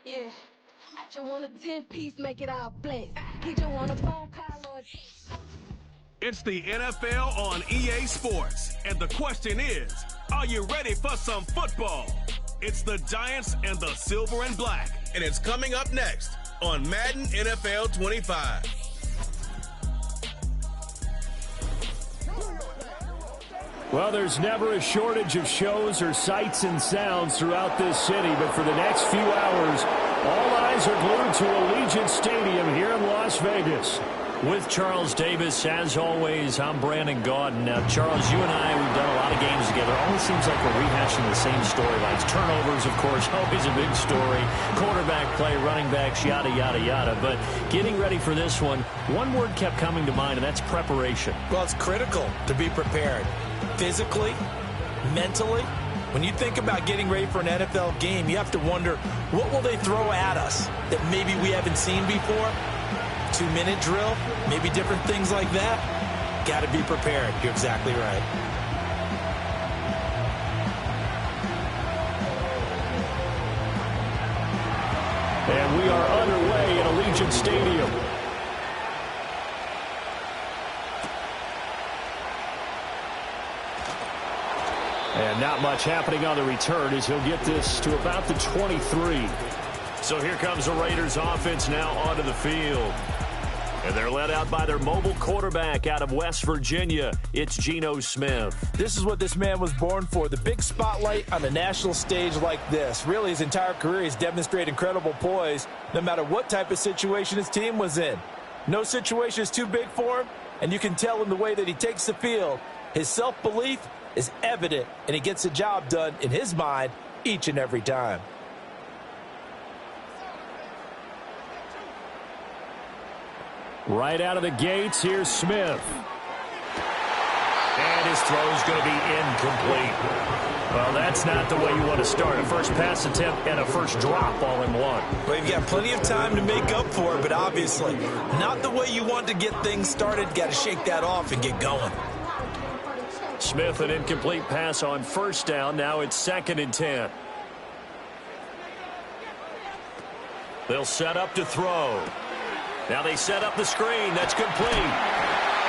Yeah, I just want a 10-piece, make it all black. He just want a phone call or a It's the NFL on EA Sports, and the question is, are you ready for some football? It's the Giants and the Silver and Black, and it's coming up next on Madden NFL 25. Well, there's never a shortage of shows or sights and sounds throughout this city, but for the next few hours, all eyes are glued to Allegiant Stadium here in Las Vegas. With Charles Davis, as always, I'm Brandon Gaudin. Now, Charles, you and I, we've done a lot of games together. It always seems like we're rehashing the same storylines. Turnovers, of course, always a big story. Quarterback play, running backs, yada, yada, yada. But getting ready for this one word kept coming to mind, and that's preparation. Well, it's critical to be prepared. Physically, mentally. When you think about getting ready for an NFL game, you have to wonder, what will they throw at us that maybe we haven't seen before? 2-minute drill, maybe different things like that. Got to be prepared. You're exactly right. And we are underway at Allegiant Stadium. And not much happening on the return as he'll get this to about the 23. So here comes the Raiders offense now onto the field. And they're led out by their mobile quarterback out of West Virginia. It's Geno Smith. This is what this man was born for, the big spotlight on a national stage like this. Really, his entire career he's demonstrated incredible poise no matter what type of situation his team was in. No situation is too big for him, and you can tell in the way that he takes the field. His self-belief is evident, and he gets the job done in his mind each and every time. Right out of the gates, here's Smith. And his throw's going to be incomplete. Well, that's not the way you want to start. A first pass attempt and a first drop all in one. Well, you've got plenty of time to make up for it, but obviously not the way you want to get things started. Got to shake that off and get going. Smith, an incomplete pass on first down. Now it's 2nd and 10. They'll set up to throw. Now they set up the screen. That's complete.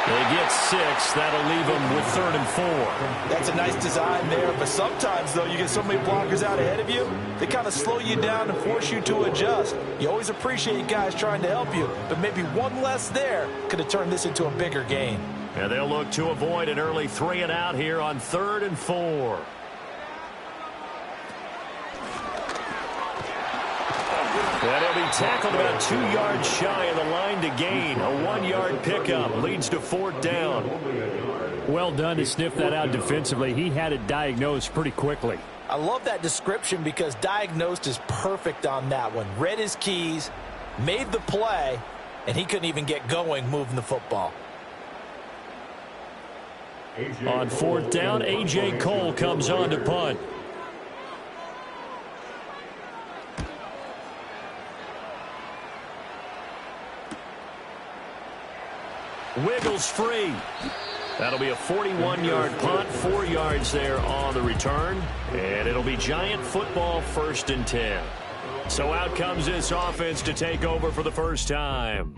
They get 6. That'll leave them with 3rd and 4. That's a nice design there, but sometimes, though, you get so many blockers out ahead of you, they kind of slow you down and force you to adjust. You always appreciate guys trying to help you, but maybe one less there could have turned this into a bigger game. And they'll look to avoid an early 3 and out here on 3rd and 4. And he'll be tackled about 2 yards shy of the line to gain. A 1-yard pickup leads to 4th down. Well done to sniff that out defensively. He had it diagnosed pretty quickly. I love that description because diagnosed is perfect on that one. Read his keys, made the play, and he couldn't even get going moving the football. On 4th down, A.J. Cole comes on to punt. Wiggles free. That'll be a 41-yard punt, 4 yards there on the return. And it'll be Giant football, 1st and 10. So out comes this offense to take over for the first time.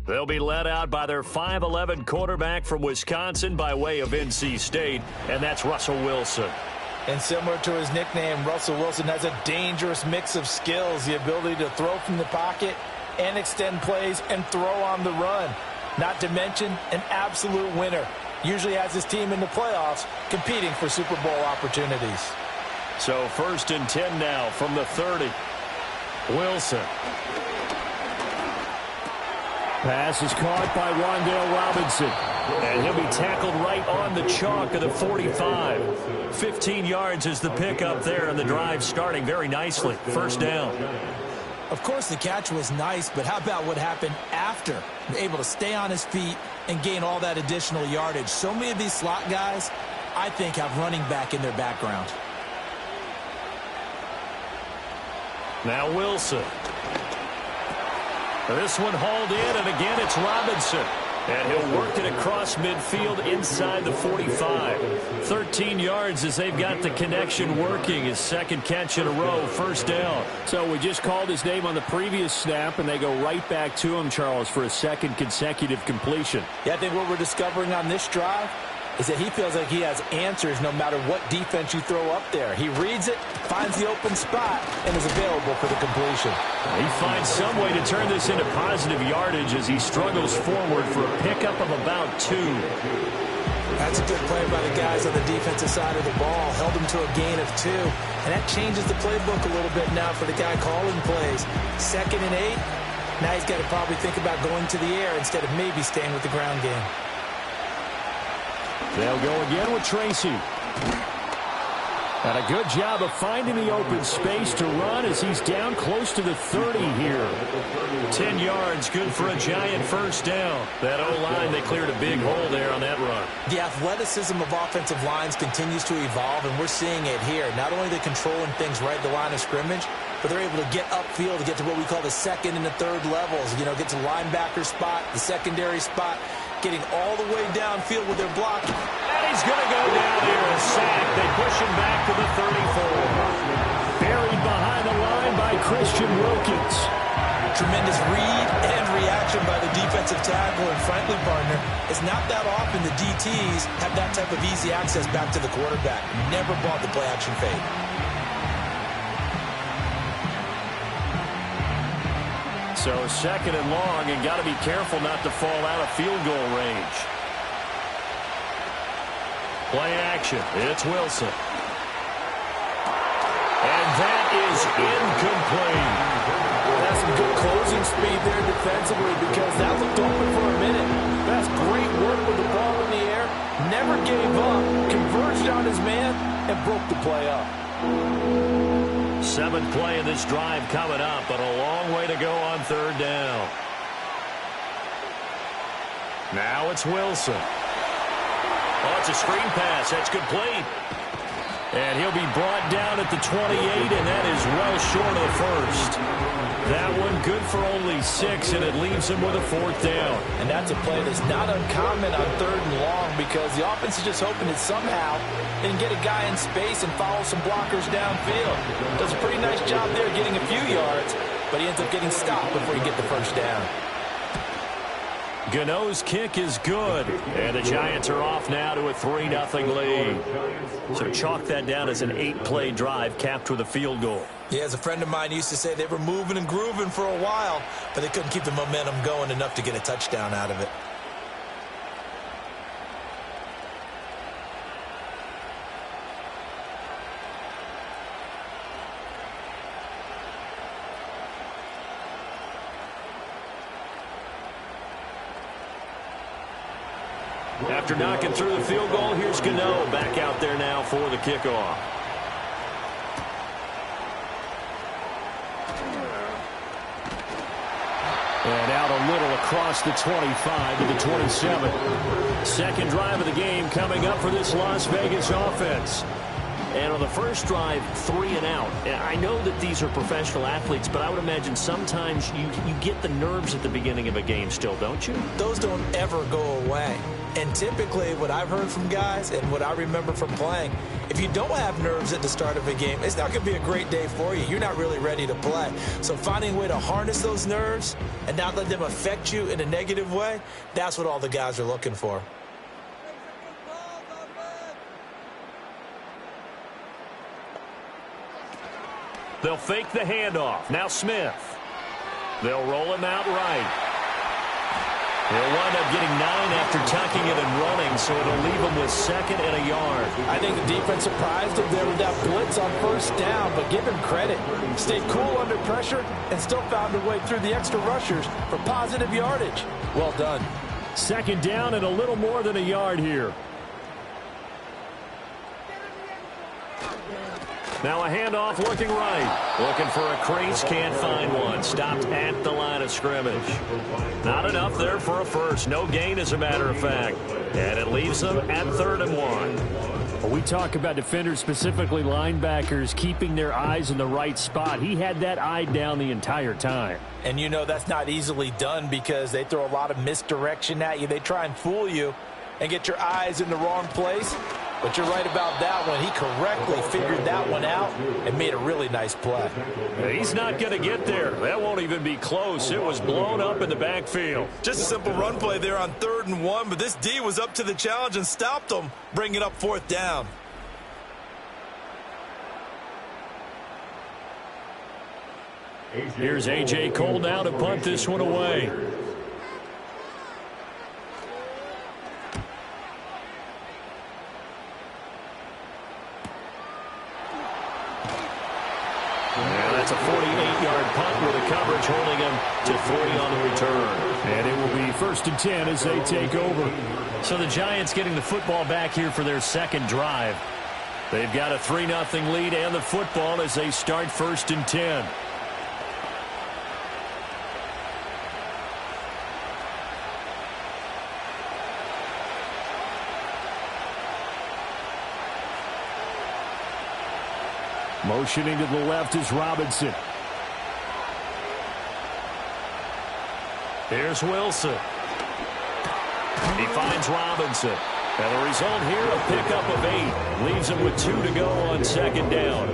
They'll be led out by their 5'11 quarterback from Wisconsin by way of NC State, and that's Russell Wilson. And similar to his nickname, Russell Wilson has a dangerous mix of skills, the ability to throw from the pocket and extend plays and throw on the run. Not to mention an absolute winner. Usually has his team in the playoffs competing for Super Bowl opportunities. So 1st and 10 now from the 30. Wilson. Pass is caught by Wan'Dale Robinson. And he'll be tackled right on the chalk of the 45. 15 yards is the pickup there, and the drive starting very nicely. 1st down. Of course, the catch was nice, but how about what happened after? Able to stay on his feet and gain all that additional yardage. So many of these slot guys, I think, have running back in their background. Now Wilson. This one hauled in, and again it's Robinson. And he'll work it across midfield inside the 45. 13 yards as they've got the connection working. His second catch in a row, first down. So we just called his name on the previous snap, and they go right back to him, Charles, for a second consecutive completion. Yeah, I think what we're discovering on this drive is that he feels like he has answers no matter what defense you throw up there. He reads it, finds the open spot, and is available for the completion. He finds some way to turn this into positive yardage as he struggles forward for a pickup of about 2. That's a good play by the guys on the defensive side of the ball. Held him to a gain of 2. And that changes the playbook a little bit now for the guy calling plays. 2nd and 8. Now he's got to probably think about going to the air instead of maybe staying with the ground game. They'll go again with Tracy. And a good job of finding the open space to run as he's down close to the 30 here. 10 yards, good for a giant first down. That O-line, they cleared a big hole there on that run. The athleticism of offensive lines continues to evolve, and we're seeing it here. Not only are they controlling things right at the line of scrimmage, but they're able to get upfield to get to what we call the 2nd and the 3rd levels. You know, get to the linebacker spot, the secondary spot, getting all the way downfield with their blocking. And he's going to go down here and sack. They push him back to the 34. Buried behind the line by Christian Wilkins. Tremendous read and reaction by the defensive tackle, and frankly, partner, it's not that often the DTs have that type of easy access back to the quarterback. Never bought the play-action fade. So 2nd and long, and got to be careful not to fall out of field goal range. Play action. It's Wilson. And that is incomplete. That's some good closing speed there defensively, because that looked open for a minute. That's great work with the ball in the air. Never gave up. Converged on his man and broke the play up. 7th play of this drive coming up, but a long way to go on 3rd down. Now it's Wilson. Oh, it's a screen pass. That's complete. And he'll be brought down at the 28, and that is well short of the first. That one good for only 6, and it leaves him with a 4th down. And that's a play that's not uncommon on 3rd and long, because the offense is just hoping that somehow they can get a guy in space and follow some blockers downfield. Does a pretty nice job there getting a few yards, but he ends up getting stopped before he gets the first down. Gano's kick is good, and the Giants are off now to a 3-0 lead. So chalk that down as an 8-play drive capped with a field goal. Yeah, as a friend of mine used to say, they were moving and grooving for a while, but they couldn't keep the momentum going enough to get a touchdown out of it. After knocking through the field goal, here's Gano back out there now for the kickoff. And out a little across the 25 to the 27. 2nd drive of the game coming up for this Las Vegas offense. And on the first drive, 3 and out. And I know that these are professional athletes, but I would imagine sometimes you get the nerves at the beginning of a game still, don't you? Those don't ever go away. And typically what I've heard from guys and what I remember from playing, if you don't have nerves at the start of a game, it's not going to be a great day for you. You're not really ready to play. So finding a way to harness those nerves and not let them affect you in a negative way, that's what all the guys are looking for. They'll fake the handoff. Now Smith. They'll roll him out right. He'll wind up getting 9 after tucking it and running, so it'll leave him with 2nd and a yard. I think the defense surprised him there with that blitz on first down, but give him credit. Stayed cool under pressure and still found a way through the extra rushers for positive yardage. Well done. 2nd down and a little more than a yard here. Now a handoff looking right. Looking for a crease, can't find one. Stopped at the line of scrimmage. Not enough there for a first. No gain, as a matter of fact. And it leaves them at 3rd and 1. We talk about defenders, specifically linebackers, keeping their eyes in the right spot. He had that eye down the entire time. And you know that's not easily done because they throw a lot of misdirection at you. They try and fool you and get your eyes in the wrong place. But you're right about that one. He correctly figured that one out and made a really nice play. He's not going to get there. That won't even be close. It was blown up in the backfield. Just a simple run play there on 3rd and 1, but this D was up to the challenge and stopped them, bringing up 4th down. Here's A.J. Cole now to punt this one away. That's a 48-yard punt with the coverage holding him to 40 on the return. And it will be 1st and 10 as they take over. So the Giants getting the football back here for their second drive. They've got a 3-0 lead and the football as they start 1st and 10. Motioning to the left is Robinson. Here's Wilson. He finds Robinson. And the result here, a pickup of 8. Leaves him with 2 to go on 2nd down.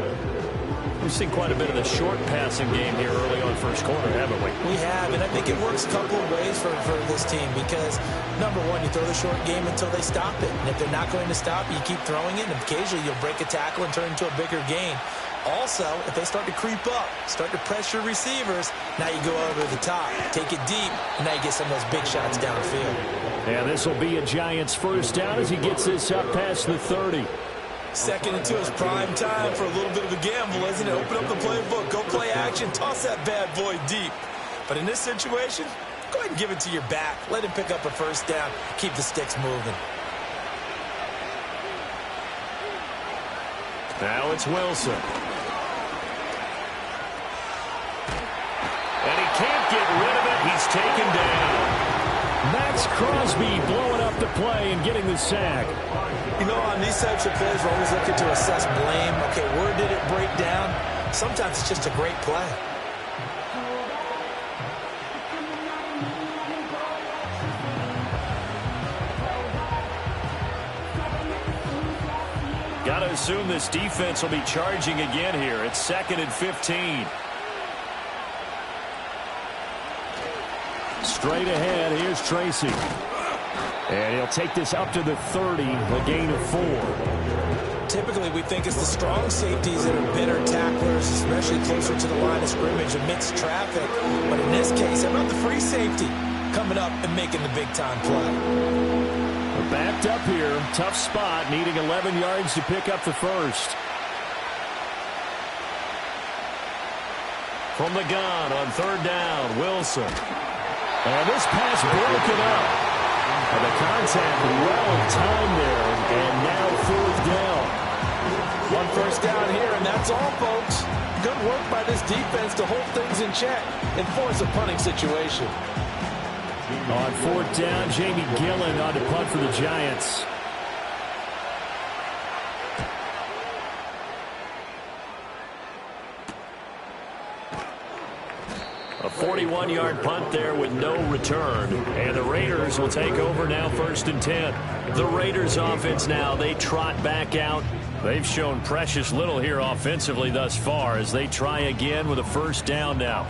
We've seen quite a bit of the short passing game here early on first quarter, haven't we? We have, and I think it works a couple of ways for this team because, number one, you throw the short game until they stop it. And if they're not going to stop, you keep throwing it, and occasionally you'll break a tackle and turn into a bigger gain. Also, if they start to creep up, start to pressure receivers, now you go over the top, take it deep, and now you get some of those big shots downfield. And this will be a Giants first down as he gets this up past the 30. 2nd and 2 is prime time for a little bit of a gamble, isn't it? Open up the playbook, go play action, toss that bad boy deep. But in this situation, go ahead and give it to your back. Let him pick up a 1st down, keep the sticks moving. Now it's Wilson. And he can't get rid of it. He's taken down. Max Crosby blowing up the play and getting the sack. You know, on these types of plays, we're always looking to assess blame. Okay, where did it break down? Sometimes it's just a great play. Got to assume this defense will be charging again here. It's 2nd and 15. Straight ahead, here's Tracy. And he'll take this up to the 30, a gain of 4. Typically, we think it's the strong safeties that are better tacklers, especially closer to the line of scrimmage amidst traffic. But in this case, how about the free safety coming up and making the big-time play? Backed up here, tough spot, needing 11 yards to pick up the first. From the gun on 3rd down, Wilson. And this pass broken up. And the contact well timed there, and now 4th down. 1 first down here, and that's all, folks. Good work by this defense to hold things in check and force a punting situation. On 4th down, Jamie Gillen on to punt for the Giants. A 41-yard punt there with no return. And the Raiders will take over now 1st and 10. The Raiders offense now, they trot back out. They've shown precious little here offensively thus far as they try again with a 1st down now.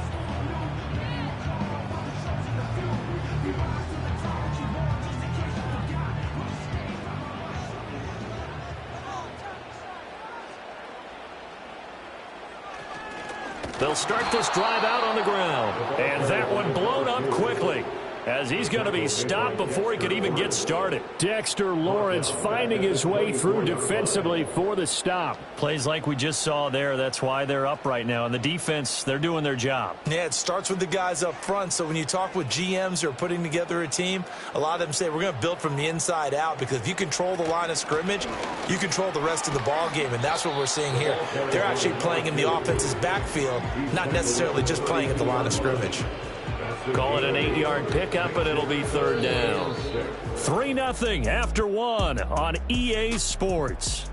They'll start this drive out on the ground. And that one blown up quickly as he's going to be stopped before he could even get started. Dexter Lawrence finding his way through defensively for the stop. Plays like we just saw there. That's why they're up right now. And the defense, they're doing their job. Yeah, it starts with the guys up front. So when you talk with GMs who are putting together a team, a lot of them say we're going to build from the inside out because if you control the line of scrimmage, you control the rest of the ball game. And that's what we're seeing here. They're actually playing in the offense's backfield, not necessarily just playing at the line of scrimmage. Call it an 8-yard pickup, and it'll be third down. 3-0 after 1 on EA Sports.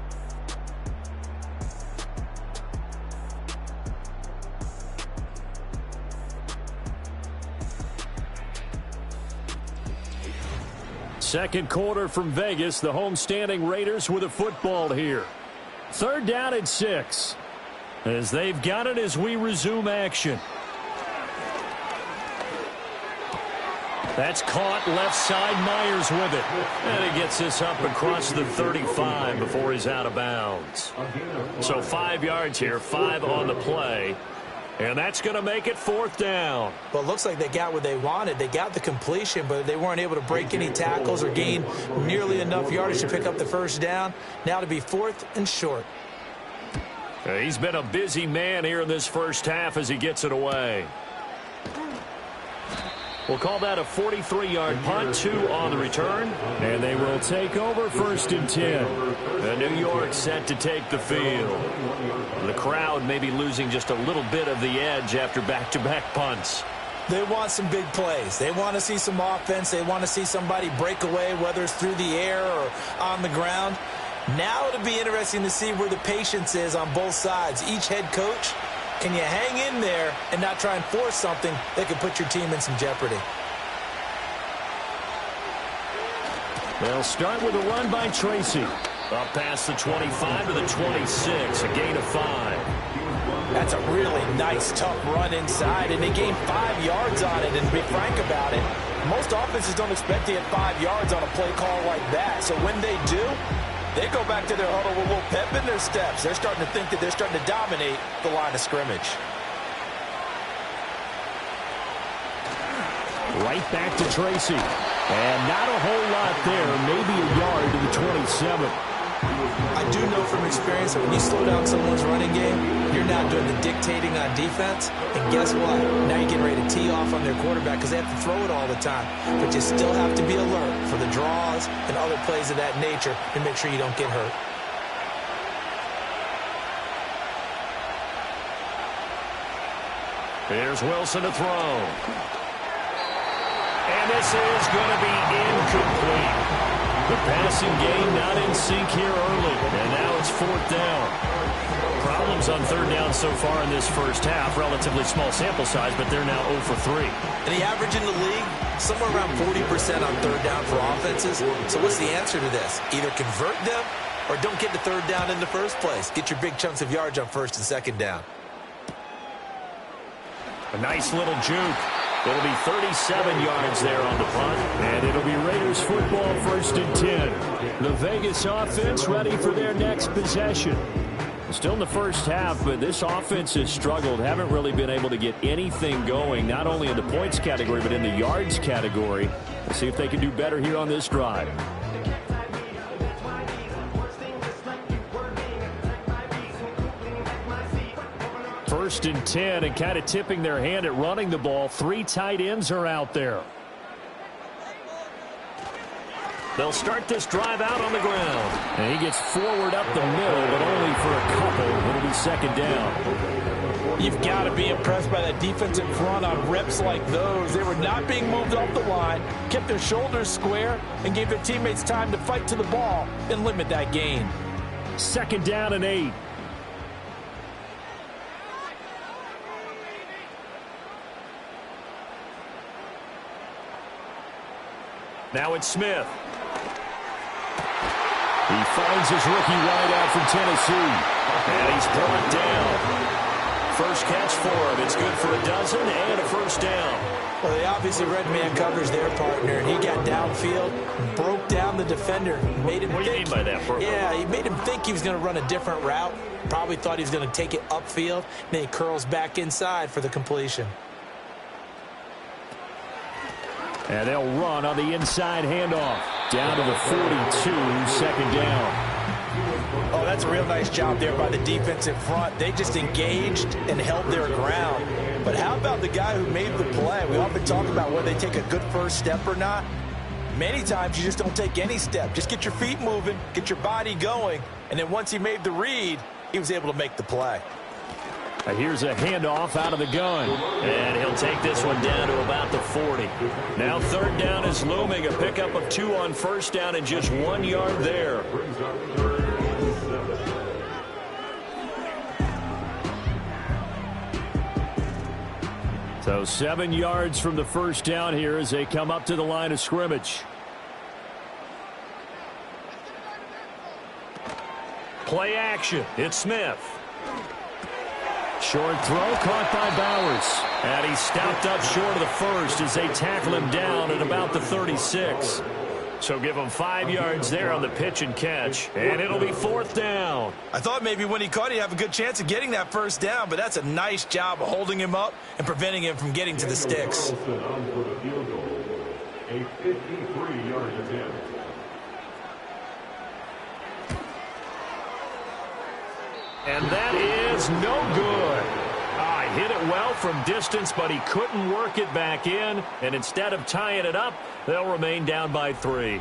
Second quarter from Vegas. The homestanding Raiders with a football here. Third down and 6. As they've got it as we resume action. That's caught left side. Myers with it. And he gets this up across the 35 before he's out of bounds. So 5 yards here, 5 on the play. And that's going to make it fourth down. Well, it looks like they got what they wanted. They got the completion, but they weren't able to break any tackles or gain nearly enough yardage to pick up the first down. Now to be fourth and short. He's been a busy man here in this first half as he gets it away. We'll call that a 43-yard punt, 2 on the return. And they will take over first and 10. And New York set to take the field. The crowd may be losing just a little bit of the edge after back-to-back punts. They want some big plays. They want to see some offense. They want to see somebody break away, whether it's through the air or on the ground. Now it'll be interesting to see where the patience is on both sides. Each head coach, can you hang in there and not try and force something that could put your team in some jeopardy? They'll start with a run by Tracy. Up past the 25 to the 26, a gain of 5. That's a really nice, tough run inside, and they gained 5 yards on it. And to be frank about it, most offenses don't expect to get 5 yards on a play call like that. So when they do, they go back to their huddle with a little pep in their steps. They're starting to think that they're starting to dominate the line of scrimmage. Right back to Tracy. And not a whole lot there, maybe a yard to the 27. I do know from experience that when you slow down someone's running game, you're not doing the dictating on defense. And guess what? Now you're getting ready to tee off on their quarterback because they have to throw it all the time. But you still have to be alert for the draws and other plays of that nature and make sure you don't get hurt. Here's Wilson to throw. And this is going to be incomplete. The passing game not in sync here early. And now it's fourth down. Problems on third down so far in this first half. Relatively small sample size, but they're now 0 for 3. And the average in the league, somewhere around 40% on third down for offenses. So what's the answer to this? Either convert them or don't get the third down in the first place. Get your big chunks of yards on first and second down. A nice little juke. It'll be 37 yards there on the punt. And it'll be Raiders football first and 10. The Vegas offense ready for their next possession. Still in the first half, but this offense has struggled. Haven't really been able to get anything going, not only in the points category, but in the yards category. Let's see if they can do better here on this drive. First and 10, and kind of tipping their hand at running the ball. 3 tight ends are out there. They'll start this drive out on the ground. And he gets forward up the middle, but only for a couple. It'll be second down. You've got to be impressed by that defensive front on reps like those. They were not being moved off the line, kept their shoulders square, and gave their teammates time to fight to the ball and limit that gain. Second down and 8. Now it's Smith. He finds his rookie wideout from Tennessee. And he's brought down. First catch for him. It's good for a dozen and a first down. Well, they obviously read man coverage their partner, and he got downfield, broke down the defender, made him What do you mean by that, Burke? Yeah, he made him think he was going to run a different route. Probably thought he was going to take it upfield. Then he curls back inside for the completion. And they'll run on the inside handoff. Down to the 42, second down. Oh, that's a real nice job there by the defensive front. They just engaged and held their ground. But how about the guy who made the play? We often talk about whether they take a good first step or not. Many times you just don't take any step. Just get your feet moving, get your body going, and then once he made the read, he was able to make the play. Here's a handoff out of the gun. And he'll take this one down to about the 40. Now third down is looming. A pickup of 2 on first down and just 1 yard there. So 7 yards from the first down here as they come up to the line of scrimmage. Play action. It's Smith. Short throw caught by Bowers. And he's stopped up short of the first as they tackle him down at about the 36. So give him 5 yards there on the pitch and catch. And it'll be fourth down. I thought maybe when he caught, he'd have a good chance of getting that first down, but that's a nice job of holding him up and preventing him from getting to the sticks. A 53-yard attempt. And that is no good. Hit it well from distance, but he couldn't work it back in. And instead of tying it up, they'll remain down by 3.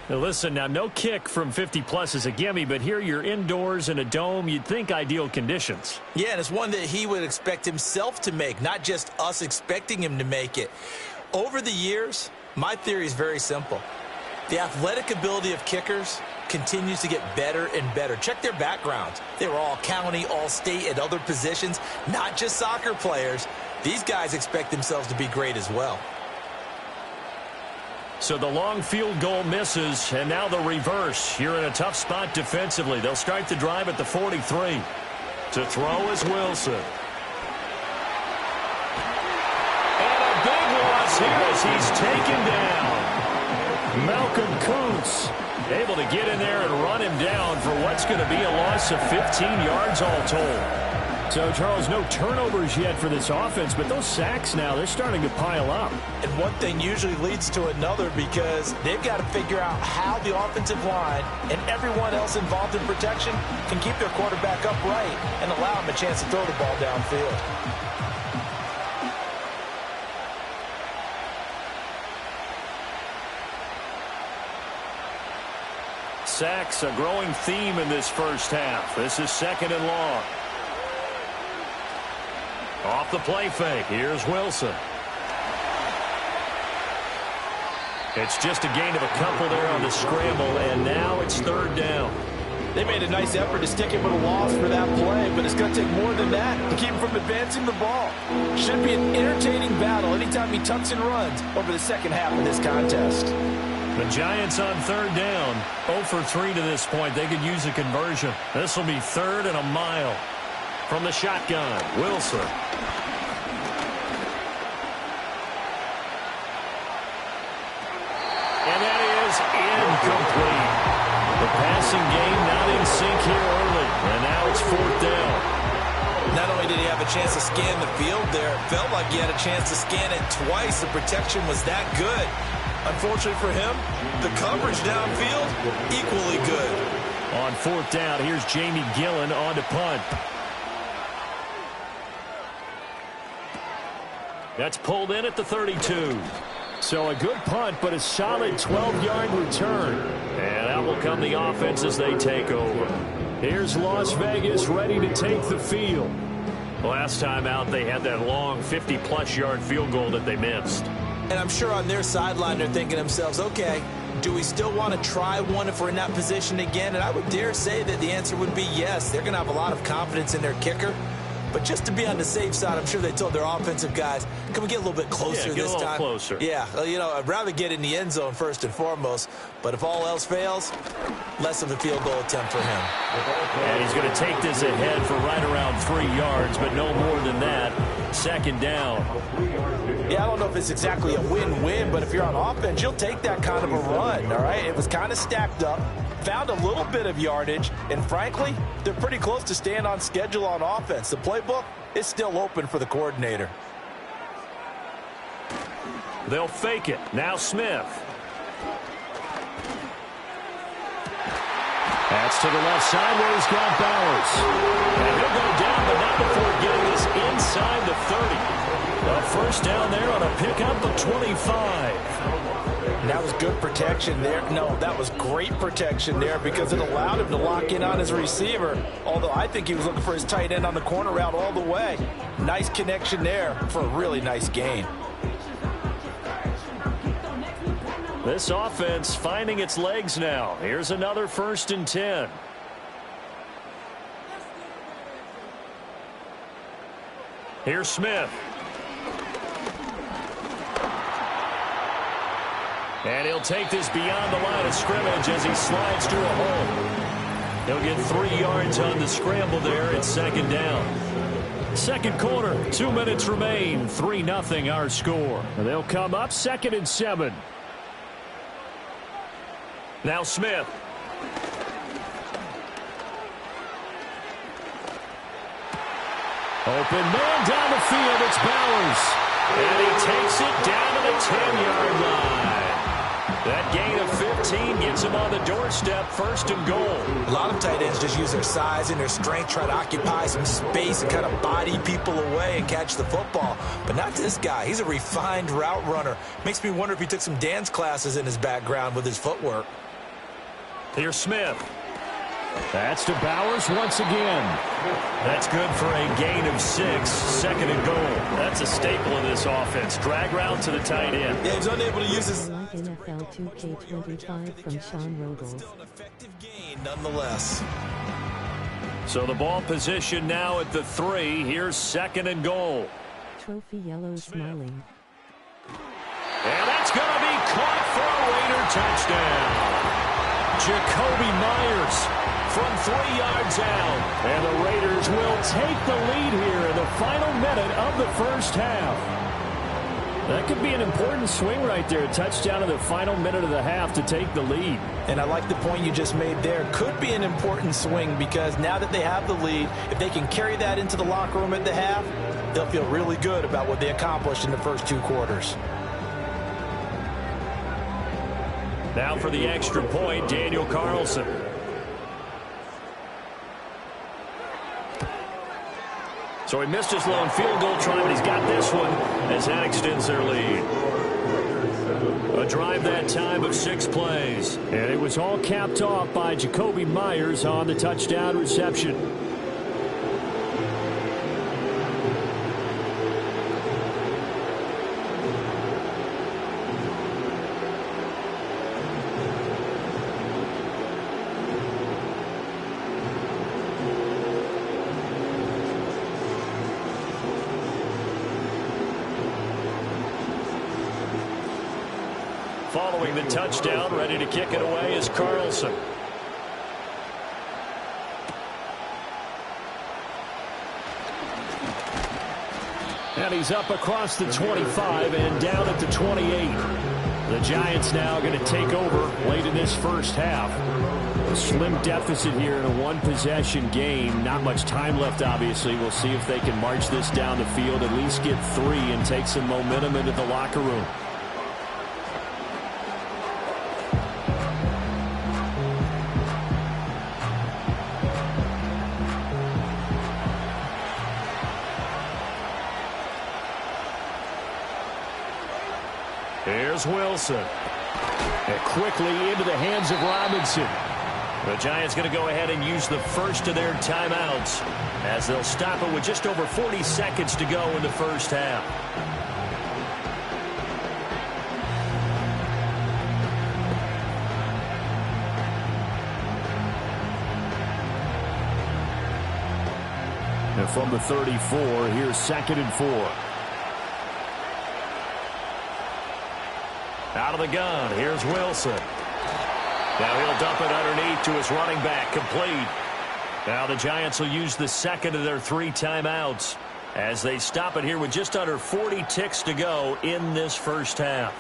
Now listen, now no kick from 50-plus is a gimme, but here you're indoors in a dome. You'd think ideal conditions. Yeah, and it's one that he would expect himself to make, not just us expecting him to make it. Over the years, my theory is very simple. The athletic ability of kickers continues to get better and better. Check their backgrounds. They were all county, all state, at other positions, not just soccer players. These guys expect themselves to be great as well. So the long field goal misses, and now the reverse. You're in a tough spot defensively. They'll start the drive at the 43. To throw is Wilson. And a big loss here as he's taken down. Malcolm Kuntz able to get in there and run him down for what's going to be a loss of 15 yards all told. So, Charles, no turnovers yet for this offense, but those sacks now, they're starting to pile up. And one thing usually leads to another because they've got to figure out how the offensive line and everyone else involved in protection can keep their quarterback upright and allow him a chance to throw the ball downfield. Sacks, a growing theme in this first half. This is second and long. Off the play fake. Here's Wilson. It's just a gain of a couple there on the scramble, and now it's third down. They made a nice effort to stick him with a loss for that play, but it's going to take more than that to keep him from advancing the ball. Should be an entertaining battle anytime he tucks and runs over the second half of this contest. The Giants on third down, 0 for 3 to this point. They could use a conversion. This will be third and a mile. From the shotgun, Wilson. And that is incomplete. The passing game not in sync here early, and now it's fourth down. Not only did he have a chance to scan the field there, it felt like he had a chance to scan it twice. The protection was that good. Unfortunately for him, the coverage downfield, equally good. On fourth down, here's Jamie Gillen on to punt. That's pulled in at the 32. So a good punt, but a solid 12-yard return. And out will come the offense as they take over. Here's Las Vegas ready to take the field. Last time out, they had that long 50-plus yard field goal that they missed. And I'm sure on their sideline they're thinking to themselves, okay, do we still want to try one if we're in that position again? And I would dare say that the answer would be yes. They're going to have a lot of confidence in their kicker. But just to be on the safe side, I'm sure they told their offensive guys, can we get a little bit closer this time? Closer. Yeah, you know, I'd rather get in the end zone first and foremost. But if all else fails, less of a field goal attempt for him. And he's going to take this ahead for right around 3 yards, but no more than that. Second down. Yeah, I don't know if it's exactly a win-win, but if you're on offense, you'll take that kind of a run, all right? It was kind of stacked up, found a little bit of yardage, and frankly, they're pretty close to staying on schedule on offense. The playbook is still open for the coordinator. They'll fake it. Now Smith. That's to the left side where he's got Bowers. And he'll go down, but not before getting this inside the 30. A first down there on a pickup of 25. And that was good protection there. No, that was great protection there because it allowed him to lock in on his receiver, although I think he was looking for his tight end on the corner route all the way. Nice connection there for a really nice gain. This offense finding its legs now. Here's another 1st and 10. Here's Smith. And he'll take this beyond the line of scrimmage as he slides through a hole. He'll get 3 yards on the scramble there. It's 2nd down. Second quarter, 2 minutes remain. 3-0 our score. And they'll come up 2nd and 7. Now Smith. Open man down the field. It's Bowers. And he takes it down to the 10-yard line. That gain of 15 gets him on the doorstep, 1st and goal. A lot of tight ends just use their size and their strength, try to occupy some space and kind of body people away and catch the football. But not this guy. He's a refined route runner. Makes me wonder if he took some dance classes in his background with his footwork. Here's Smith. That's to Bowers once again. That's good for a gain of 6, 2nd and goal. That's a staple of this offense. Drag route to the tight end. Yeah, he's unable to use his NFL 2K25 from Sean Rogel. Still an effective gain nonetheless. So the ball position now at the 3. Here's 2nd and goal. Trophy yellow smiling. And that's going to be caught for a Raider touchdown. Jakobi Meyers from 3 yards out. And the Raiders will take the lead here in the final minute of the first half. That could be an important swing right there. A touchdown in the final minute of the half to take the lead. And I like the point you just made there. Could be an important swing because now that they have the lead, if they can carry that into the locker room at the half, they'll feel really good about what they accomplished in the first 2 quarters. Now for the extra point, Daniel Carlson. So he missed his lone field goal try, but he's got this one as that extends their lead. A drive that time of 6 plays. And it was all capped off by Jakobi Meyers on the touchdown reception. Following the touchdown, ready to kick it away is Carlson. And he's up across the 25 and down at the 28. The Giants now going to take over late in this first half. A slim deficit here in a 1-possession game. Not much time left, obviously. We'll see if they can march this down the field, at least get 3 and take some momentum into the locker room. Here's Wilson. And quickly into the hands of Robinson. The Giants going to go ahead and use the first of their timeouts as they'll stop it with just over 40 seconds to go in the first half. And from the 34, here's 2nd and 4. Out of the gun, here's Wilson. Now he'll dump it underneath to his running back, complete. Now the Giants will use the second of their 3 timeouts as they stop it here with just under 40 ticks to go in this first half.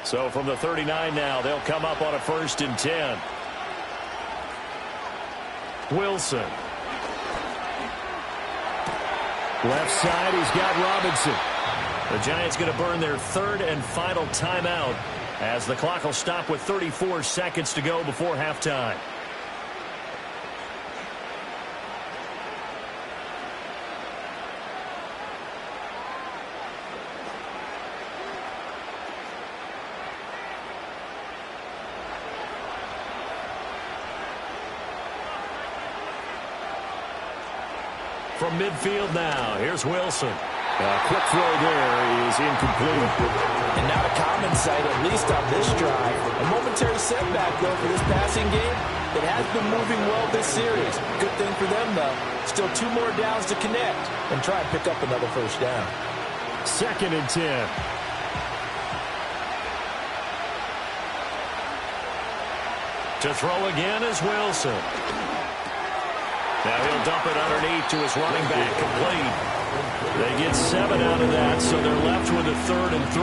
So from the 39 now, they'll come up on a 1st and 10. Wilson. Left side, he's got Robinson. The Giants going to burn their 3rd and final timeout as the clock will stop with 34 seconds to go before halftime. from midfield now. Here's Wilson. Quick throw there is incomplete. And not a common sight, at least on this drive. A momentary setback, though, for this passing game. It has been moving well this series. Good thing for them, though. Still 2 more downs to connect and try and pick up another first down. 2nd and 10. To throw again is Wilson. Now he'll dump it underneath to his running back, complete. They get 7 out of that, so they're left with a 3rd and 3.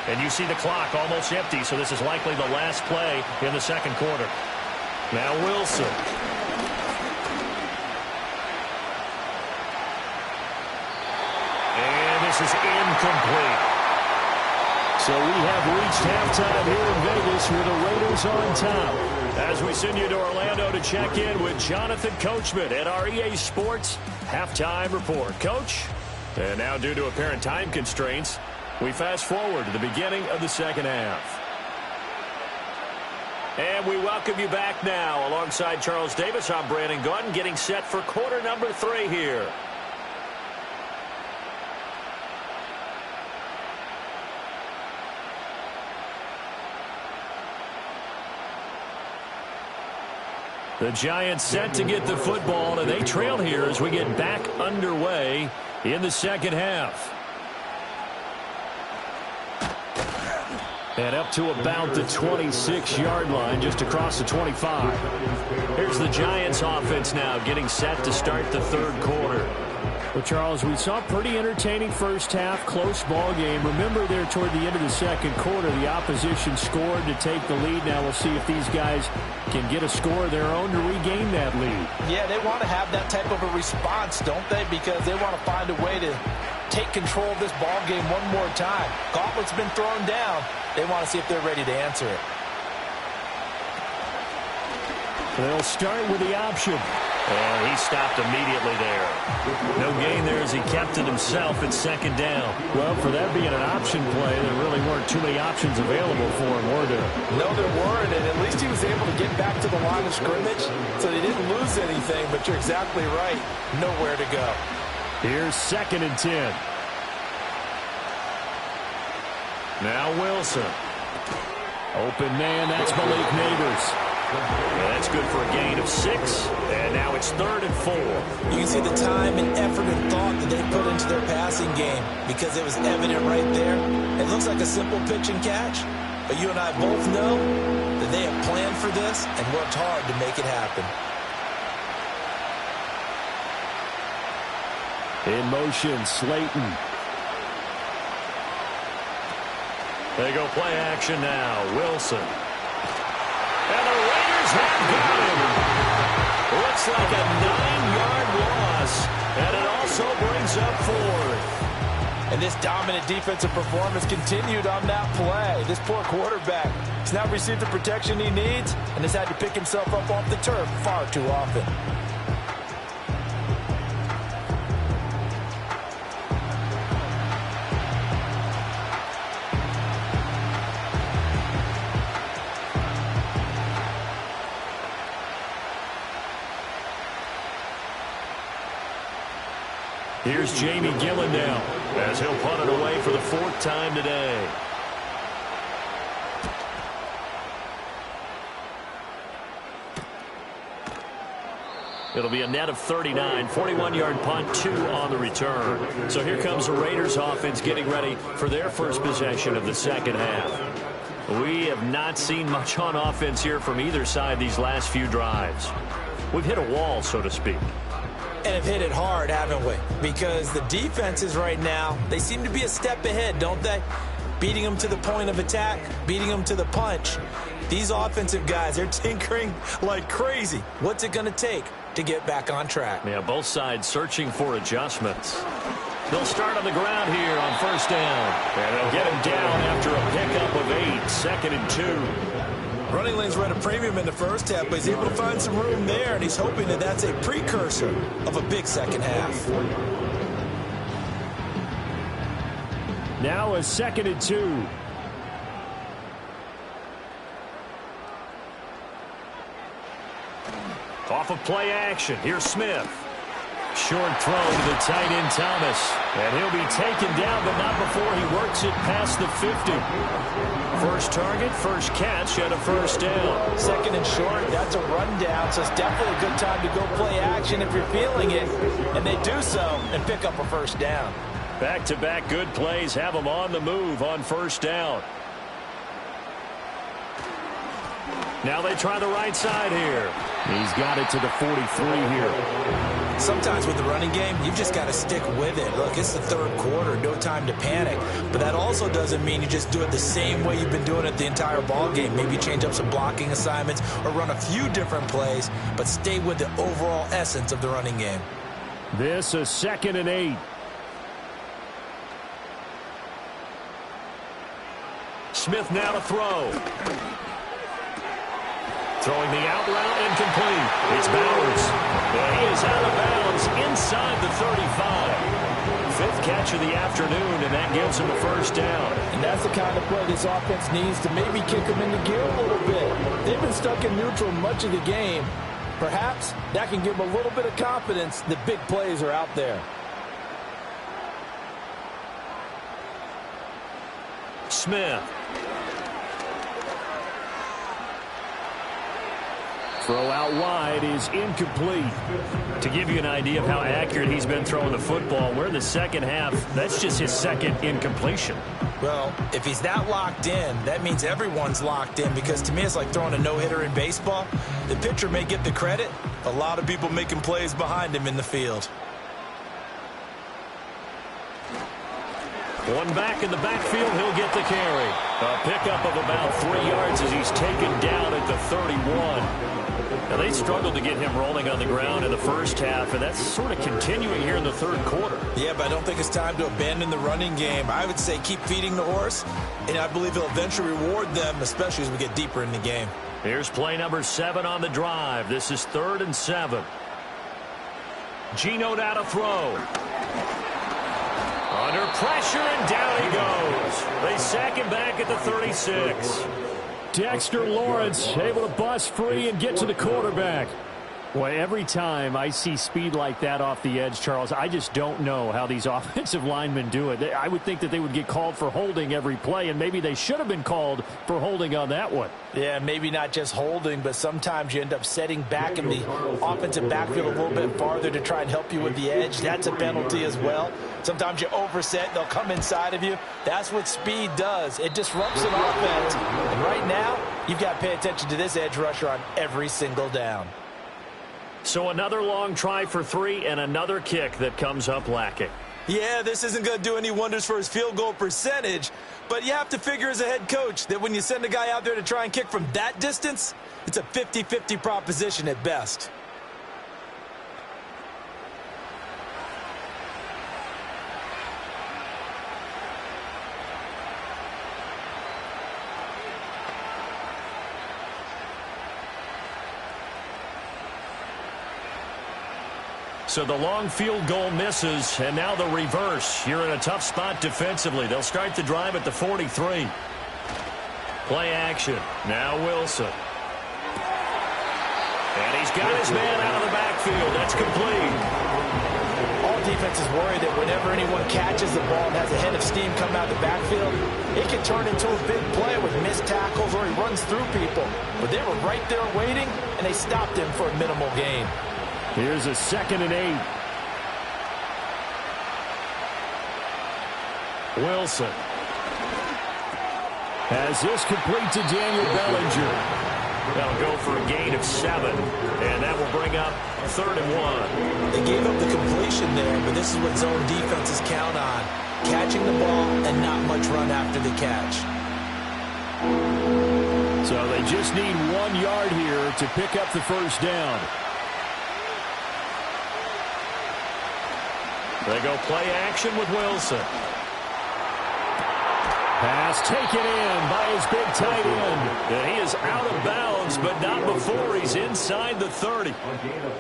And you see the clock almost empty, so this is likely the last play in the 2nd quarter. Now Wilson. And this is incomplete. So we have reached halftime here in Vegas with the Raiders on top. As we send you to Orlando to check in with Jonathan Coachman at our EA Sports Halftime Report. Coach, and now due to apparent time constraints, we fast forward to the beginning of the 2nd half. And we welcome you back now. Alongside Charles Davis, I'm Brandon Gaudin, getting set for quarter number 3 here. The Giants set to get the football, and they trail here as we get back underway in the 2nd half. And up to about the 26-yard line, just across the 25. Here's the Giants offense now getting set to start the 3rd quarter. Well, Charles, we saw a pretty entertaining first half, close ball game. Remember there toward the end of the 2nd quarter, the opposition scored to take the lead. Now we'll see if these guys can get a score of their own to regain that lead. Yeah, they want to have that type of a response, don't they? Because they want to find a way to take control of this ball game one more time. Gauntlet's been thrown down. They want to see if they're ready to answer it. They'll start with the option. And he stopped immediately there. No gain there as he kept it himself at 2nd down. Well, for that being an option play, there really weren't too many options available for him, were there? No, there weren't, and at least he was able to get back to the line of scrimmage, so they didn't lose anything, but you're exactly right. Nowhere to go. Here's 2nd and 10. Now Wilson. Open man, that's Malik Neighbors. And that's good for a gain of 6, and now it's 3rd and 4. You can see the time and effort and thought that they put into their passing game because it was evident right there. It looks like a simple pitch and catch, but you and I both know that they have planned for this and worked hard to make it happen. In motion, Slayton. They go play action now. Wilson. And the Raiders have got him. Looks like a 9-yard loss, and it also brings up 4th. And this dominant defensive performance continued on that play. This poor quarterback has not received the protection he needs and has had to pick himself up off the turf far too often. Here's Jamie Gillandale as he'll punt it away for the 4th time today. It'll be a net of 39, 41-yard punt, 2 on the return. So here comes the Raiders offense getting ready for their first possession of the 2nd half. We have not seen much on offense here from either side these last few drives. We've hit a wall, so to speak. And have hit it hard, haven't we? Because the defenses right now, they seem to be a step ahead, don't they? Beating them to the point of attack, beating them to the punch. These offensive guys, they're tinkering like crazy. What's it going to take to get back on track? Yeah, both sides searching for adjustments. They'll start on the ground here on 1st down. And they'll get him down after a pickup of 8, 2nd and 2. Running lanes were at a premium in the first half, but he's able to find some room there, and he's hoping that that's a precursor of a big 2nd half. Now a 2nd and 2. Off of play action. Here's Smith. Short throw to the tight end Thomas. And he'll be taken down, but not before he works it past the 50. First target, first catch, and a first down. 2nd and short, that's a rundown, so it's definitely a good time to go play action if you're feeling it. And they do so and pick up a first down. Back-to-back good plays have them on the move on first down. Now they try the right side here. He's got it to the 43 here. Sometimes with the running game, you've just got to stick with it. Look, it's the 3rd quarter, no time to panic. But that also doesn't mean you just do it the same way you've been doing it the entire ball game. Maybe change up some blocking assignments or run a few different plays, but stay with the overall essence of the running game. This is 2nd and 8. Smith now to throw. Throwing the out route incomplete. It's Bowers. And he is out of bounds inside the 35. 5th catch of the afternoon, and that gives him a first down. And that's the kind of play this offense needs to maybe kick them into gear a little bit. They've been stuck in neutral much of the game. Perhaps that can give them a little bit of confidence that big plays are out there. Smith. Throw out wide is incomplete. To give you an idea of how accurate he's been throwing the football, we're in the second half. That's just his 2nd incompletion. Well, if he's that locked in, that means everyone's locked in, because to me it's like throwing a no-hitter in baseball. The pitcher may get the credit. A lot of people making plays behind him in the field. One back in the backfield, he'll get the carry. A pickup of about 3 yards as he's taken down at the 31. Now, they struggled to get him rolling on the ground in the first half, and that's sort of continuing here in the 3rd quarter. Yeah, but I don't think it's time to abandon the running game. I would say keep feeding the horse, and I believe he'll eventually reward them, especially as we get deeper in the game. Here's play number 7 on the drive. This is 3rd and 7. Geno now to throw. Under pressure, and down he goes. They sack him back at the 36. Dexter Lawrence able to bust free and get to the quarterback. Boy, every time I see speed like that off the edge, Charles, I just don't know how these offensive linemen do it. I would think that they would get called for holding every play, and maybe they should have been called for holding on that one. Yeah, maybe not just holding, but sometimes you end up setting back in the offensive backfield a little bit farther to try and help you with the edge. That's a penalty as well. Sometimes you overset, they'll come inside of you. That's what speed does. It disrupts an offense. And right now, you've got to pay attention to this edge rusher on every single down. So another long try for 3 and another kick that comes up lacking. Yeah, this isn't going to do any wonders for his field goal percentage, but you have to figure as a head coach that when you send a guy out there to try and kick from that distance, it's a 50-50 proposition at best. So the long field goal misses, and now the reverse. You're in a tough spot defensively. They'll start the drive at the 43. Play action. Now Wilson. And he's got his man out of the backfield. That's complete. All defenses worry that whenever anyone catches the ball and has a head of steam come out of the backfield, it can turn into a big play with missed tackles or he runs through people. But they were right there waiting, and they stopped him for a minimal gain. Here's a 2nd and 8. Wilson has this complete to Daniel Bellinger. That'll go for a gain of 7, and that will bring up 3rd and 1. They gave up the completion there, but this is what zone defenses count on. Catching the ball and not much run after the catch. So they just need 1 yard here to pick up the first down. They go play action with Wilson. Pass taken in by his big tight end. And he is out of bounds, but not before he's inside the 30.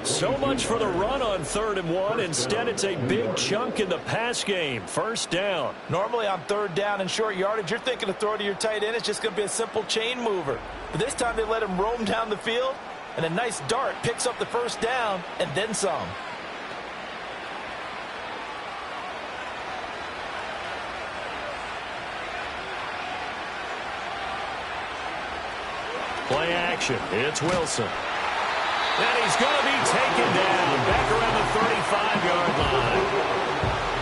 So much for the run on 3rd and 1. Instead, it's a big chunk in the pass game. First down. Normally on 3rd down and short yardage, you're thinking of throwing to your tight end. It's just going to be a simple chain mover. But this time they let him roam down the field, and a nice dart picks up the first down and then some. Play action. It's Wilson. And he's going to be taken down back around the 35-yard line.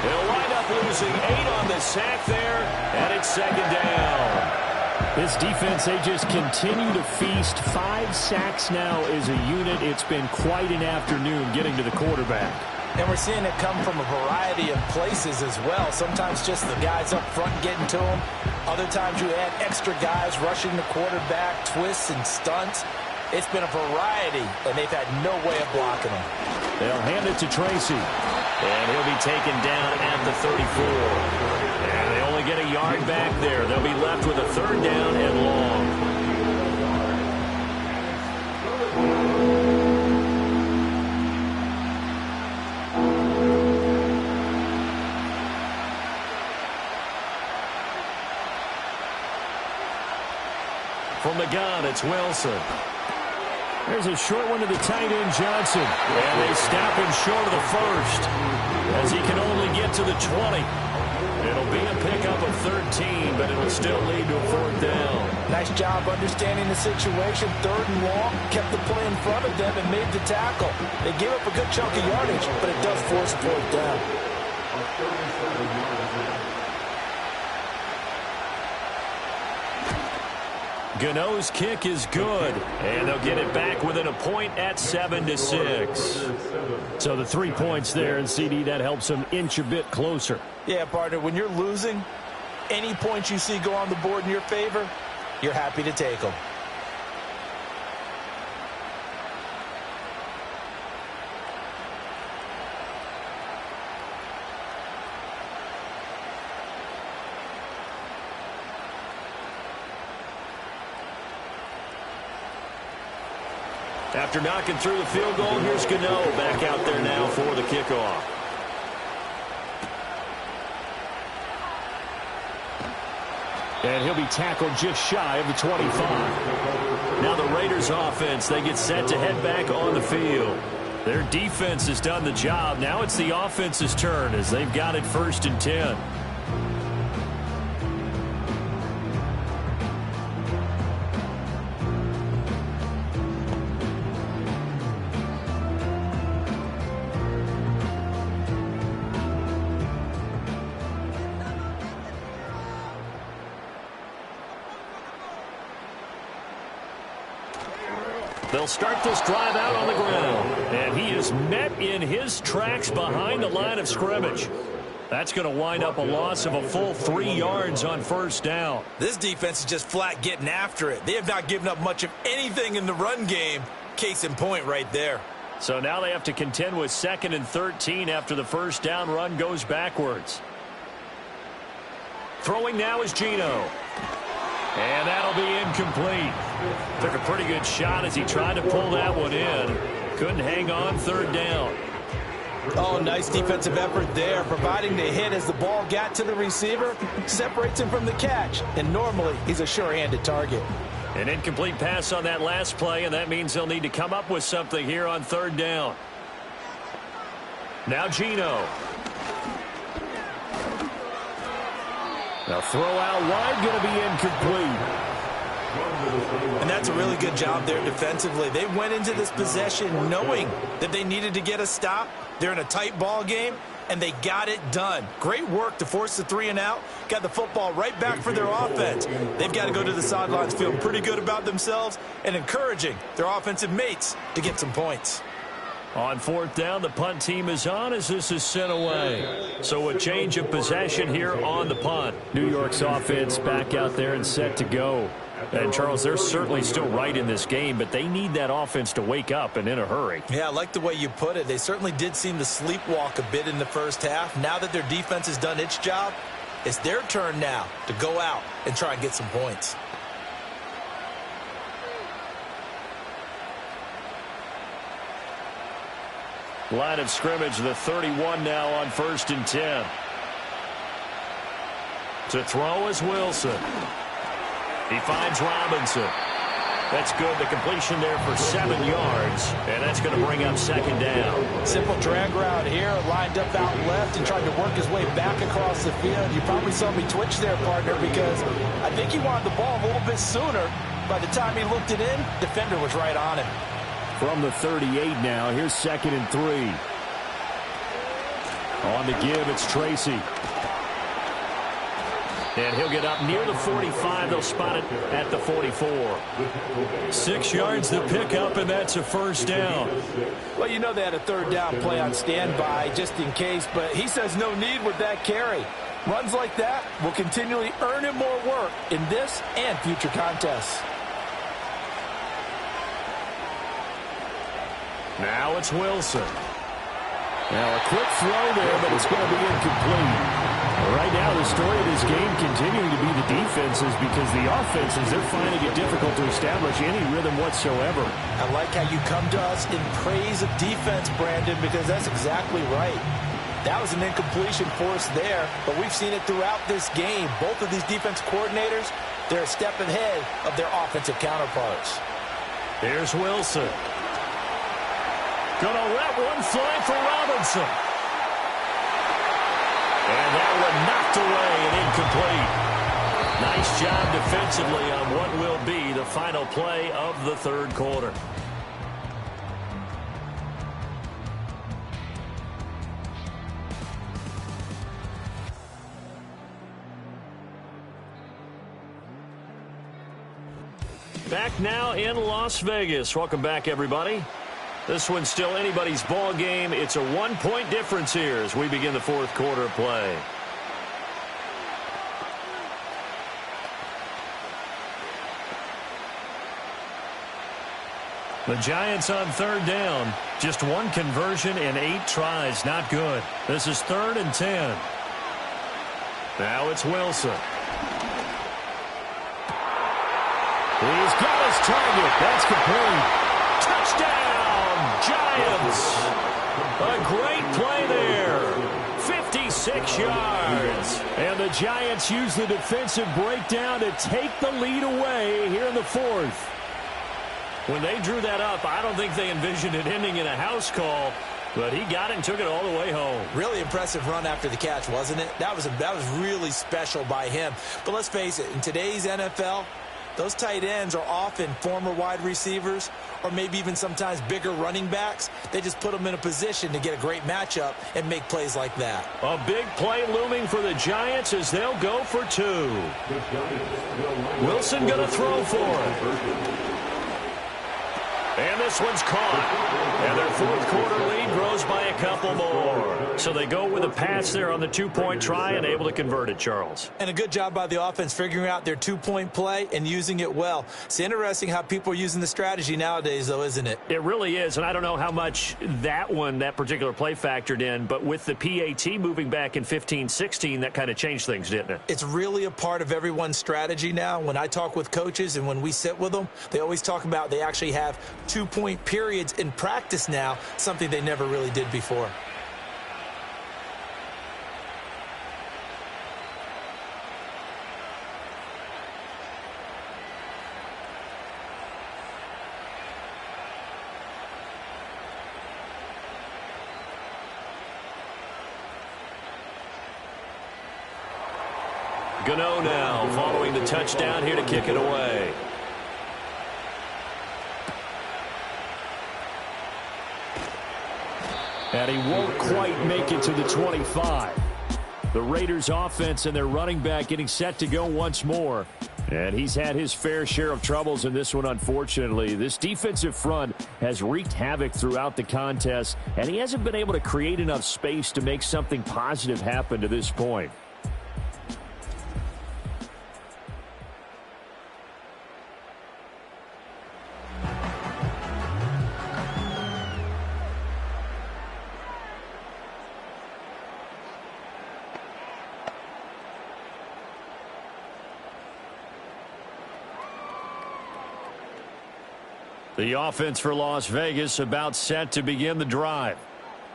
He'll wind up losing 8 on the sack there, and it's 2nd down. This defense, they just continue to feast. 5 sacks now as a unit. It's been quite an afternoon getting to the quarterback. And we're seeing it come from a variety of places as well. Sometimes just the guys up front getting to him. Other times you add extra guys rushing the quarterback, twists and stunts. It's been a variety, and they've had no way of blocking him. They'll hand it to Tracy. And he'll be taken down at the 34. And they only get a yard back there. They'll be left with a 3rd down and long. From the gun, it's Wilson. There's a short one to the tight end, Johnson. And they stop him short of the first, as he can only get to the 20. It'll be a pickup of 13, but it'll still lead to a 4th down. Nice job understanding the situation. 3rd and long, kept the play in front of them and made the tackle. They gave up a good chunk of yardage, but it does force a 4th down. Gano's kick is good, and they'll get it back within a point at 7-6. So the 3 points there, and CD, that helps them inch a bit closer. Yeah, partner, when you're losing, any points you see go on the board in your favor, you're happy to take them. After knocking through the field goal, here's Gano back out there now for the kickoff. And he'll be tackled just shy of the 25. Now the Raiders offense, they get set to head back on the field. Their defense has done the job. Now it's the offense's turn as they've got it 1st and 10. They'll start this drive out on the ground. And he is met in his tracks behind the line of scrimmage. That's going to wind up a loss of a full 3 yards on 1st down. This defense is just flat getting after it. They have not given up much of anything in the run game. Case in point right there. So now they have to contend with 2nd and 13 after the 1st down run goes backwards. Throwing now is Geno. And that'll be incomplete. Took a pretty good shot as he tried to pull that one in. Couldn't hang on 3rd down. Oh, nice defensive effort there, providing the hit as the ball got to the receiver, separates him from the catch, and normally he's a sure-handed target. An incomplete pass on that last play, and that means they'll need to come up with something here on 3rd down. Now Geno. Now throw out wide, going to be incomplete. And that's a really good job there defensively. They went into this possession knowing that they needed to get a stop. They're in a tight ball game, and they got it done. Great work to force the 3 and out. Got the football right back for their offense. They've got to go to the sidelines feeling pretty good about themselves and encouraging their offensive mates to get some points. On 4th down, the punt team is on as this is sent away. So a change of possession here on the punt. New York's offense back out there and set to go. And, Charles, they're certainly still right in this game, but they need that offense to wake up and in a hurry. Yeah, I like the way you put it. They certainly did seem to sleepwalk a bit in the 1st half. Now that their defense has done its job, It's their turn now to go out and try and get some points. Line of scrimmage, the 31 now on 1st and 10. To throw is Wilson. He finds Robinson. That's good. The completion there for 7 yards, and that's going to bring up 2nd down. Simple drag route here, lined up out left and tried to work his way back across the field. You probably saw me twitch there, partner, because I think he wanted the ball a little bit sooner. By the time he looked it in, defender was right on him. From the 38 now, here's 2nd and 3. On the give, it's Tracy. And he'll get up near the 45. They'll spot it at the 44. 6 yards to pick up, and that's a 1st down. Well, you know they had a 3rd down play on standby just in case, but he says no need with that carry. Runs like that will continually earn him more work in this and future contests. Now it's Wilson. Now a quick throw there, but it's going to be incomplete. Right now, the story of this game continuing to be the defenses, because the offenses, they're finding it difficult to establish any rhythm whatsoever. I like how you come to us in praise of defense, Brandon, because that's exactly right. That was an incompletion for us there, but we've seen it throughout this game. Both of these defense coordinators, they're a step ahead of their offensive counterparts. Here's Wilson. Gonna let one fly for Robinson. And that one knocked away and incomplete. Nice job defensively on what will be the final play of the 3rd quarter. Back now in Las Vegas. Welcome back, everybody. This one's still anybody's ball game. It's a 1-point difference here as we begin the 4th quarter of play. The Giants on 3rd down. Just 1 conversion in 8 tries. Not good. This is 3rd and 10. Now it's Wilson. He's got his target. That's complete. Touchdown, Giants. A great play there. 56 yards. And the Giants use the defensive breakdown to take the lead away here in the 4th. When they drew that up, I don't think they envisioned it ending in a house call, but he got it and took it all the way home. Really impressive run after the catch, wasn't it? That was really special by him. But let's face it, in today's NFL, those tight ends are often former wide receivers or maybe even sometimes bigger running backs. They just put them in a position to get a great matchup and make plays like that. A big play looming for the Giants as they'll go for 2. Wilson going to throw for it. And this one's caught. And their 4th quarter lead grows by a couple more. So they go with a pass there on the 2-point try and able to convert it, Charles. And a good job by the offense figuring out their 2-point play and using it well. It's interesting how people are using the strategy nowadays, though, isn't it? It really is, and I don't know how much that particular play factored in, but with the PAT moving back in 15-16, that kind of changed things, didn't it? It's really a part of everyone's strategy now. When I talk with coaches and when we sit with them, they always talk about they actually have 2-point periods in practice now, something they never really did before. Gano now following the touchdown here to kick it away. And he won't quite make it to the 25. The Raiders offense and their running back getting set to go once more. And he's had his fair share of troubles in this one, unfortunately. This defensive front has wreaked havoc throughout the contest, and he hasn't been able to create enough space to make something positive happen to this point. The offense for Las Vegas about set to begin the drive.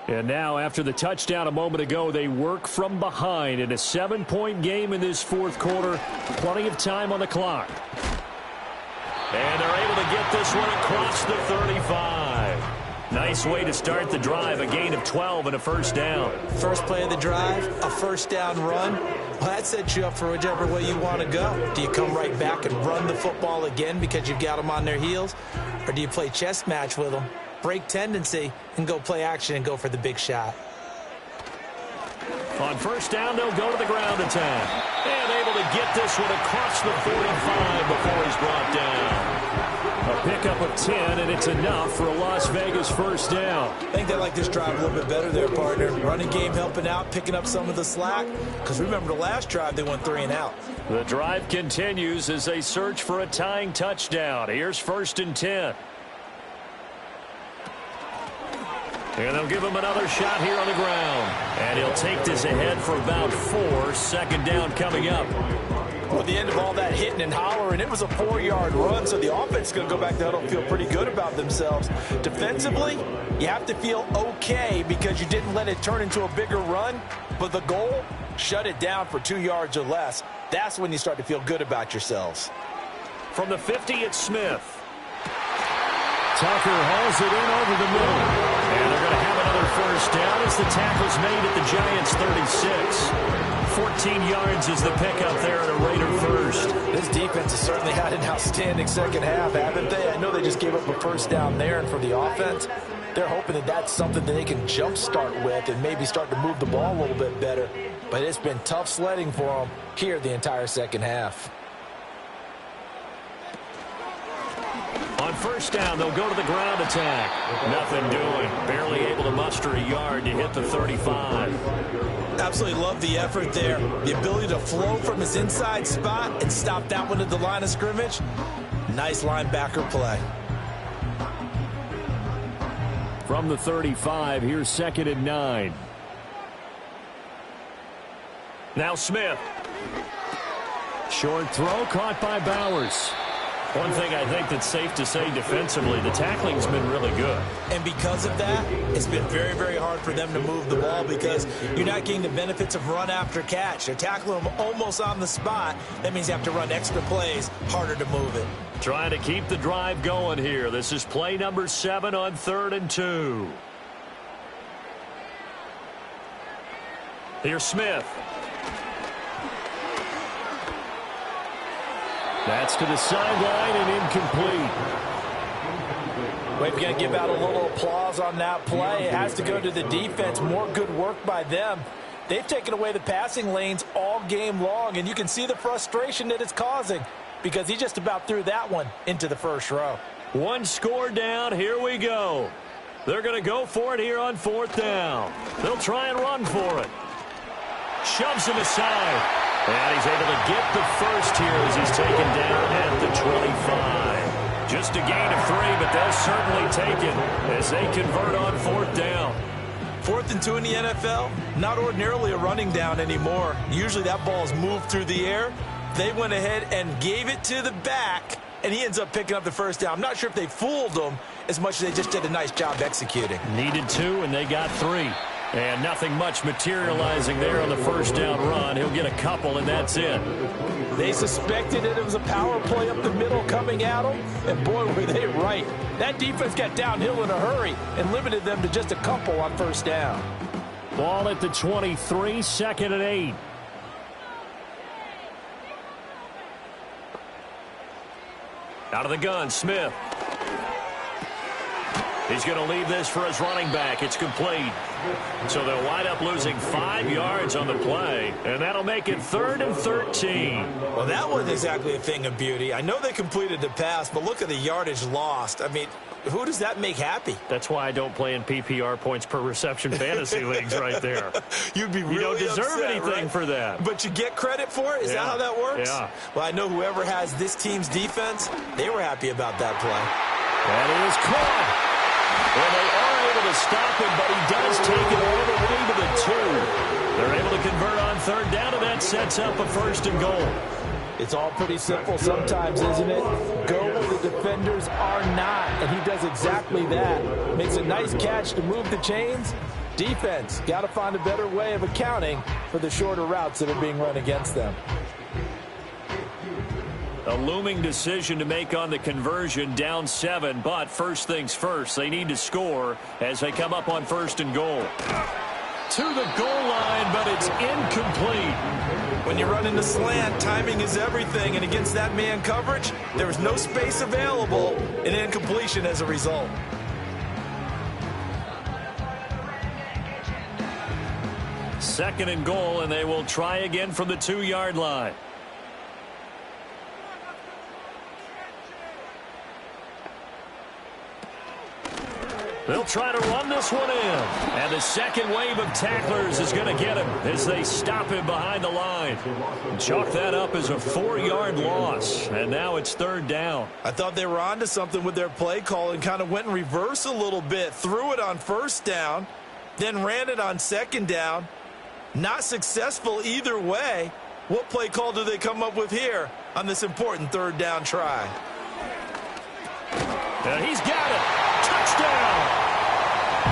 And now, after the touchdown a moment ago, they work from behind in a 7-point game in this fourth quarter. Plenty of time on the clock. And they're able to get this one across the 35. Nice way to start the drive, a gain of 12 and a first down. First play of the drive, a first down run. Well, that sets you up for whichever way you want to go. Do you come right back and run the football again because you've got them on their heels? Or do you play chess match with them, break tendency, and go play action and go for the big shot? On first down, they'll go to the ground attack. And able to get this one across the 45 before he's brought down. A pickup of 10, and it's enough for a Las Vegas first down. I think they like this drive a little bit better there, partner. Running game helping out, picking up some of the slack. Because remember, the last drive, they went 3 and out. The drive continues as they search for a tying touchdown. Here's first and 10. And they'll give him another shot here on the ground. And he'll take this ahead for about 4. Second down coming up. Well, at the end of all that hitting and hollering, it was a 4-yard run, so the offense is going to go back to huddle and feel pretty good about themselves. Defensively, you have to feel okay because you didn't let it turn into a bigger run, but the goal, shut it down for 2 yards or less. That's when you start to feel good about yourselves. From the 50, it's Smith. Tucker hauls it in over the middle. And they're going to have another first down as the tackle's made at the Giants' 36. 14 yards is the pickup there at a Raider first. This defense has certainly had an outstanding second half, haven't they? I know they just gave up a first down there, and for the offense, they're hoping that that's something that they can jumpstart with and maybe start to move the ball a little bit better. But it's been tough sledding for them here the entire second half. On first down, they'll go to the ground attack. Nothing doing. Barely able to muster a yard to hit the 35. Absolutely love the effort there. The ability to flow from his inside spot and stop that one at the line of scrimmage. Nice linebacker play. From the 35, here's second and 9. Now Smith. Short throw caught by Bowers. One thing I think that's safe to say defensively, the tackling's been really good. And because of that, it's been very, very hard for them to move the ball because you're not getting the benefits of run after catch. They're tackling them almost on the spot. That means you have to run extra plays, harder to move it. Trying to keep the drive going here. This is play number 7 on 3rd and 2. Here's Smith. That's to the sideline and incomplete. We're going to give out a little applause on that play. It has to go to the defense. More good work by them. They've taken away the passing lanes all game long, and you can see the frustration that it's causing because he just about threw that one into the first row. One score down. Here we go. They're going to go for it here on 4th down. They'll try and run for it. Shoves him aside. And he's able to get the first here as he's taken down at the 25. Just a gain of 3, but they'll certainly take it as they convert on 4th down. 4th and 2 in the NFL, not ordinarily a running down anymore. Usually that ball is moved through the air. They went ahead and gave it to the back, and he ends up picking up the first down. I'm not sure if they fooled him as much as they just did a nice job executing. Needed 2, and they got 3. And nothing much materializing there on the first down run. He'll get a couple, and that's it. They suspected it was a power play up the middle coming at them, and boy, were they right. That defense got downhill in a hurry and limited them to just a couple on first down. Ball at the 23, 2nd and 8. Out of the gun, Smith. He's going to leave this for his running back. It's complete. So they'll wind up losing 5 yards on the play, and that'll make it 3rd and 13. Well, that wasn't exactly a thing of beauty. I know they completed the pass, but look at the yardage lost. I mean, who does that make happy? That's why I don't play in PPR points per reception fantasy leagues right there. You'd be really You don't deserve upset, anything right? for that. But you get credit for it? Is that how that works? Yeah. Well, I know whoever has this team's defense, they were happy about that play. That is caught. Well, they are able to stop him, but he does take it all the way to the 2. They're able to convert on 3rd down, and that sets up a 1st and goal. It's all pretty simple sometimes, isn't it? Go where the defenders are not, and he does exactly that. Makes a nice catch to move the chains. Defense, got to find a better way of accounting for the shorter routes that are being run against them. A looming decision to make on the conversion, down 7, but first things first, they need to score as they come up on 1st and goal. To the goal line, but it's incomplete. When you run into slant, timing is everything, and against that man coverage, there was no space available, and incompletion as a result. Second and goal, and they will try again from the 2-yard line. They'll try to run this one in. And the second wave of tacklers is going to get him as they stop him behind the line. Chalk that up as a 4-yard loss. And now it's 3rd down. I thought they were onto something with their play call and kind of went in reverse a little bit. Threw it on 1st down, then ran it on 2nd down. Not successful either way. What play call do they come up with here on this important 3rd down try? And he's got it. Touchdown.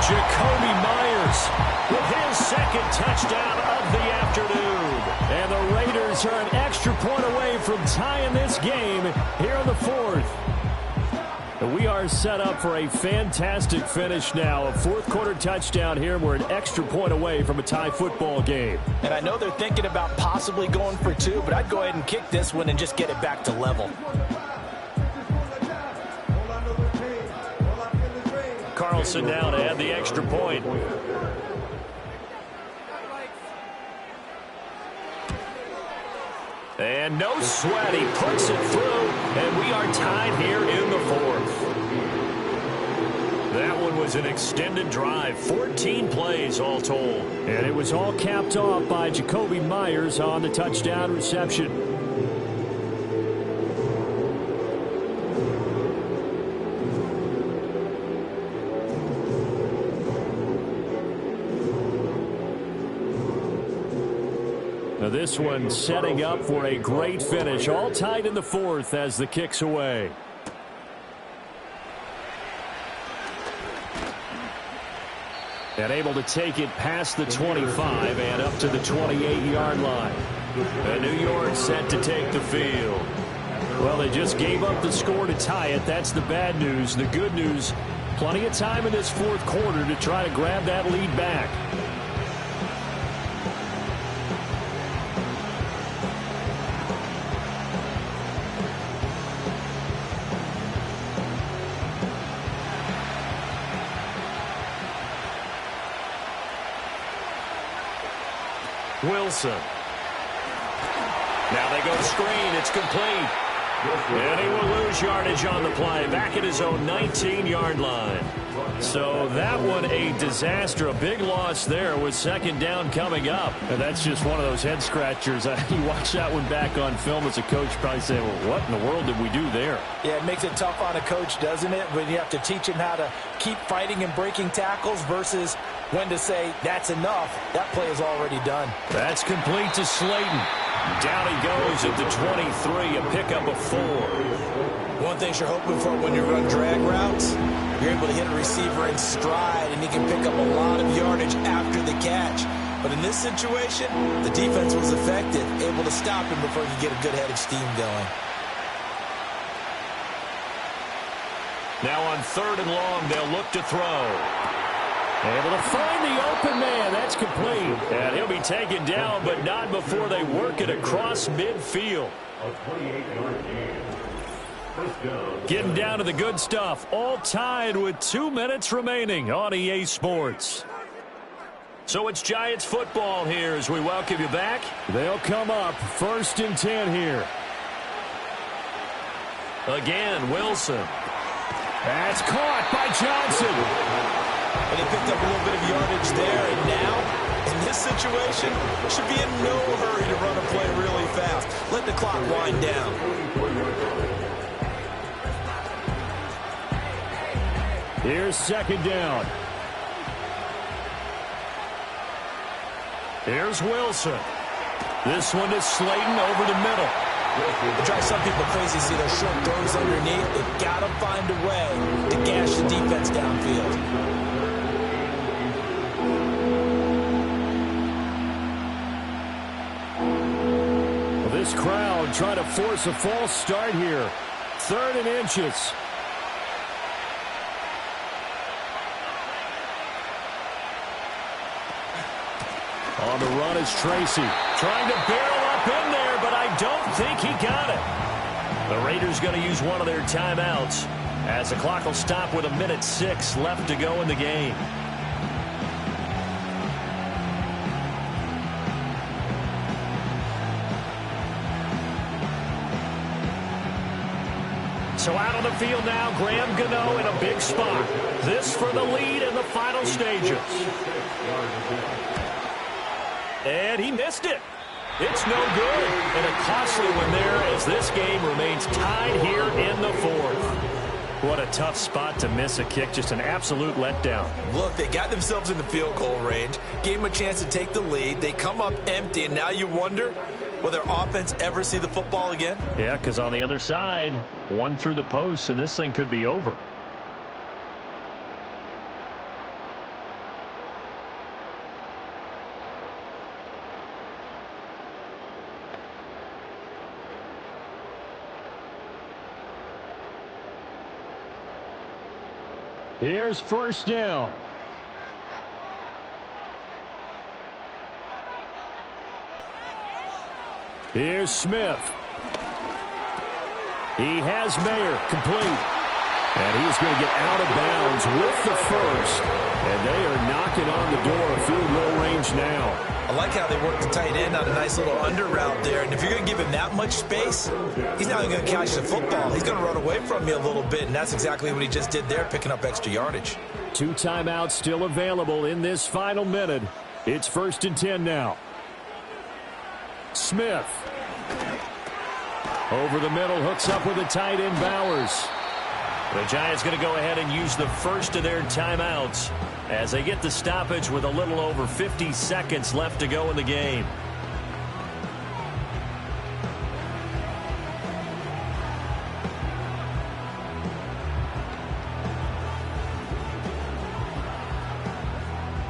Jakobi Meyers with his 2nd touchdown of the afternoon. And the Raiders are an extra point away from tying this game here in the 4th. We are set up for a fantastic finish now. A 4th quarter touchdown here. We're an extra point away from a tie football game. And I know they're thinking about possibly going for 2, but I'd go ahead and kick this one and just get it back to level. Carlson down to add the extra point. And no sweat. He puts it through, and we are tied here in the 4th. That one was an extended drive, 14 plays all told. And it was all capped off by Jakobi Meyers on the touchdown reception. Now this one setting up for a great finish. All tied in the 4th as the kick's away. And able to take it past the 25 and up to the 28-yard line. And New York set to take the field. Well, they just gave up the score to tie it. That's the bad news. The good news, plenty of time in this 4th quarter to try to grab that lead back. Wilson. Now they go screen. It's complete. And he will lose yardage on the play. Back at his own 19-yard line. So that one a disaster. A big loss there with 2nd down coming up. And that's just one of those head scratchers. You watch that one back on film as a coach, probably say, well, what in the world did we do there? Yeah, it makes it tough on a coach, doesn't it? When you have to teach him how to keep fighting and breaking tackles versus when to say, that's enough. That play is already done. That's complete to Slayton. Down he goes at the 23, a pickup of 4. One thing you're hoping for when you run drag routes, you're able to hit a receiver in stride, and he can pick up a lot of yardage after the catch. But in this situation, the defense was effective, able to stop him before he could get a good head of steam going. Now on 3rd and long, they'll look to throw. Able to find the open man. That's complete. And he'll be taken down, but not before they work it across midfield. Getting down to the good stuff. All tied with 2 minutes remaining on EA Sports. So it's Giants football here as we welcome you back. They'll come up 1st and 10 here. Again, Wilson. That's caught by Johnson. And he picked up a little bit of yardage there, and now, in this situation, should be in no hurry to run a play really fast. Let the clock wind down. Here's 2nd down. Here's Wilson. This one to Slayton over the middle. It drives some people crazy to see those short throws underneath. They've got to find a way to gash the defense downfield. Well, this crowd trying to force a false start here. 3rd and inches. On the run is Tracy. Trying to barrel up in there, but I don't think he got it. The Raiders going to use one of their timeouts as the clock will stop with 1:06 left to go in the game. So out on the field now, Graham Gano in a big spot. This for the lead in the final stages. And he missed it. It's no good. And a costly one there as this game remains tied here in the 4th. What a tough spot to miss a kick. Just an absolute letdown. Look, they got themselves in the field goal range, gave them a chance to take the lead. They come up empty, and now you wonder, will their offense ever see the football again? Yeah, because on the other side, one through the post, and this thing could be over. Here's 1st down. Here's Smith. He has Mayer complete. And he's going to get out of bounds with the first. And they are knocking on the door of field goal range now. I like how they work the tight end on a nice little under route there. And if you're going to give him that much space, he's not even going to catch the football. He's going to run away from you a little bit, and that's exactly what he just did there, picking up extra yardage. 2 timeouts still available in this final minute. It's 1st and 10 now. Smith. Over the middle, hooks up with the tight end Bowers. The Giants going to go ahead and use the first of their timeouts as they get the stoppage with a little over 50 seconds left to go in the game.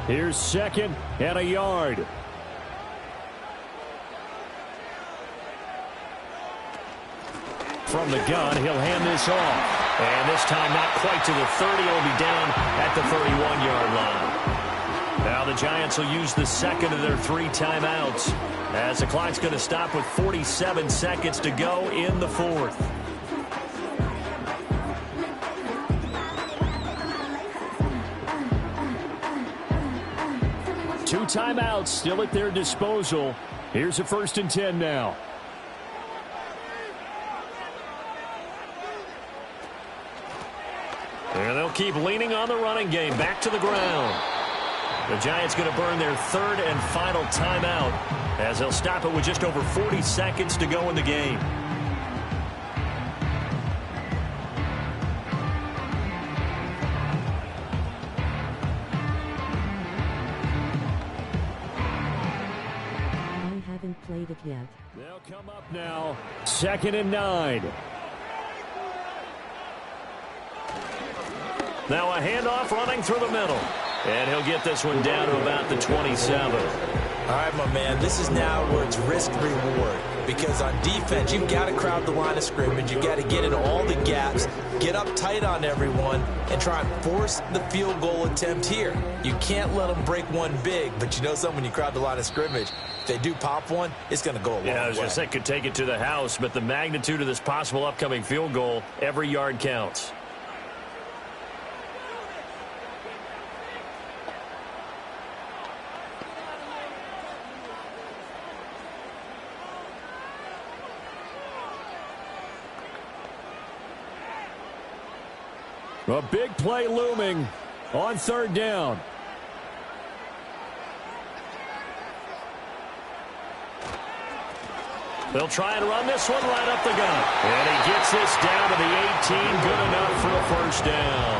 Here's 2nd and a yard. From the gun, he'll hand this off. And this time not quite to the 30. He'll be down at the 31-yard line. Now the Giants will use the second of their 3 timeouts as the clock's going to stop with 47 seconds to go in the 4th. Two timeouts still at their disposal. Here's a 1st and 10 now. And they'll keep leaning on the running game. Back to the ground. The Giants going to burn their 3rd and final timeout as they'll stop it with just over 40 seconds to go in the game. I haven't played it yet. They'll come up now. 2nd and 9. Now a handoff running through the middle. And he'll get this one down to about the 27. All right, my man, this is now where it's risk-reward. Because on defense, you've got to crowd the line of scrimmage. You've got to get in all the gaps, get up tight on everyone, and try and force the field goal attempt here. You can't let them break one big, but you know something, when you crowd the line of scrimmage, if they do pop one, it's going to go a long way. Yeah, I was just saying, could take it to the house, but the magnitude of this possible upcoming field goal, every yard counts. A big play looming on 3rd down. They'll try and run this one right up the gut. And he gets this down to the 18. Good enough for a 1st down.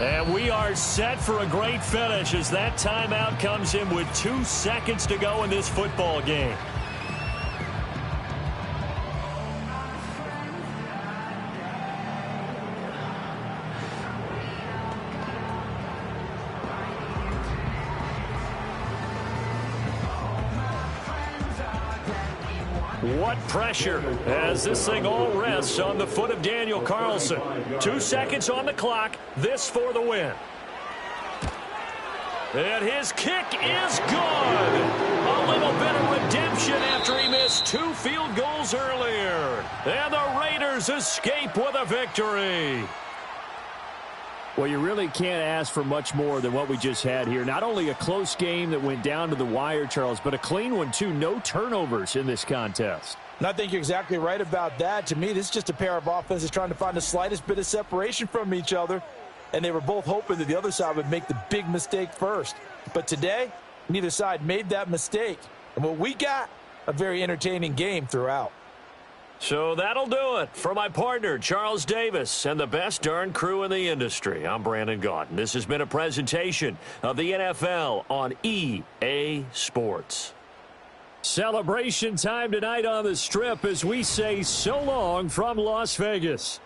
And we are set for a great finish as that timeout comes in with 2 seconds to go in this football game. What pressure as this thing all rests on the foot of Daniel Carlson. 2 seconds on the clock. This for the win. And his kick is good. A little bit of redemption after he missed 2 field goals earlier. And the Raiders escape with a victory. Well, you really can't ask for much more than what we just had here. Not only a close game that went down to the wire, Charles, but a clean one, too. No turnovers in this contest. And I think you're exactly right about that. To me, this is just a pair of offenses trying to find the slightest bit of separation from each other. And they were both hoping that the other side would make the big mistake first. But today, neither side made that mistake. And what we got, a very entertaining game throughout. So that'll do it for my partner, Charles Davis, and the best darn crew in the industry. I'm Brandon Gaudin. This has been a presentation of the NFL on EA Sports. Celebration time tonight on the Strip as we say so long from Las Vegas.